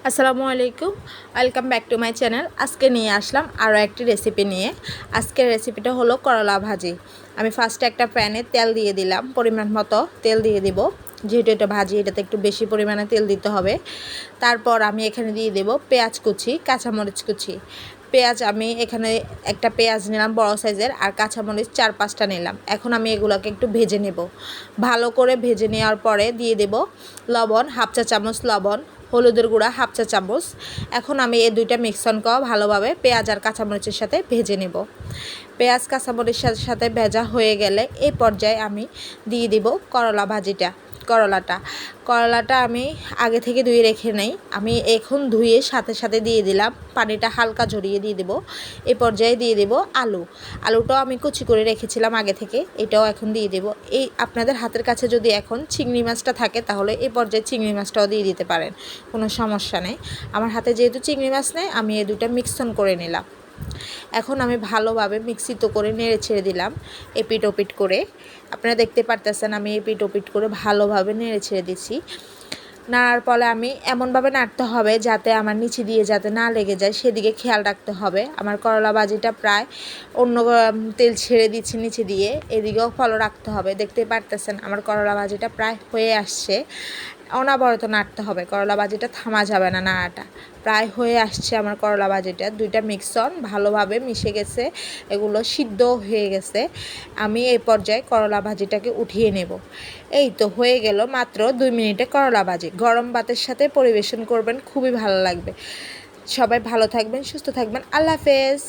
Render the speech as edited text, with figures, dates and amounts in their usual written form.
আসসালামু আলাইকুম, welcome back to my channel. আজকে নিয়ে আসলাম আরও একটি রেসিপি নিয়ে। আজকের রেসিপিটা হলো করলা ভাজি। আমি ফার্স্টে একটা প্যানে তেল দিয়ে দিলাম, পরিমাণ মতো তেল দিয়ে দিব। যেহেতু এটা ভাজি, এটাতে একটু বেশি পরিমাণে তেল দিতে হবে। তারপর আমি এখানে দিয়ে দেব পেঁয়াজ কুচি, কাঁচামরিচ কুচি। পেঁয়াজ আমি এখানে একটা পেঁয়াজ নিলাম বড় সাইজের, আর কাঁচামরিচ 4-5টা নিলাম। এখন আমি এগুলোকে একটু ভেজে নেব। ভালো করে ভেজে নেওয়ার পরে দিয়ে দেব লবণ, হাফ চা চামচ লবণ, হলুদের গুঁড়া হাফ চা চামচ। এখন আমি এই দুইটা মিক্সন করে ভালোভাবে পেঁয়াজ আর কাঁচামরিচের সাথে ভেজে নেব। পেঁয়াজ কাঁচামরিচের সাথে ভেজা হয়ে গেলে এই পর্যায়ে আমি দিয়ে দিব করলাটা আমি আগে থেকে ধুয়ে রেখে নেই। আমি এখন ধুয়ে সাথে সাথে দিয়ে দিলাম, পানিটা হালকা ঝরিয়ে দিয়ে দেবো। এই পর্যায়ে দিয়ে দেবো আলুটাও আমি কুচি করে রেখেছিলাম আগে থেকে, এটাও এখন দিয়ে দেবো। এই আপনাদের হাতের কাছে যদি এখন চিংড়ি মাছটা থাকে তাহলে এই পর্যায়ে চিংড়ি মাছটাও দিয়ে দিতে পারেন, কোনো সমস্যা নেই। আমার হাতে যেহেতু চিংড়ি মাছ নেই, আমি এই দুটো মিক্সন করে নিলাম। এখন আমি ভালোভাবে মিক্সিত করে নেড়ে ছেড়ে দিলাম এপিট ওপিট করে। আপনারা দেখতে পারতেছেন আমি এপিট ওপিট করে ভালোভাবে নেড়ে ছেড়ে দিচ্ছি। নাড়ার পরে আমি এমনভাবে নাড়তে হবে যাতে আমার নিচে দিয়ে যাতে না লেগে যায়, সেদিকে খেয়াল রাখতে হবে। আমার করলা ভাজিটা প্রায় অন্য তেল ছেড়ে দিচ্ছি নিচে দিয়ে, এদিকেও ফলো রাখতে হবে। দেখতে পারতেছেন আমার করলা ভাজিটা প্রায় হয়ে আসছে। অনবরত নাড়তে হবে, করলা ভাজিটা থামা যাবে না, নাড়াটা প্রায় হয়ে আসছে। আমার করলা ভাজিটা দুইটা মিক্সন ভালোভাবে মিশে গেছে, এগুলো সিদ্ধ হয়ে গেছে। আমি এই পর্যায়ে করলা ভাজিটাকে উঠিয়ে নেব। এই তো হয়ে গেল মাত্র 2 মিনিটে করলা ভাজি। গরম ভাতের সাথে পরিবেশন করবেন, খুবই ভালো লাগবে। সবাই ভালো থাকবেন, সুস্থ থাকবেন। আল্লাহ হাফেজ।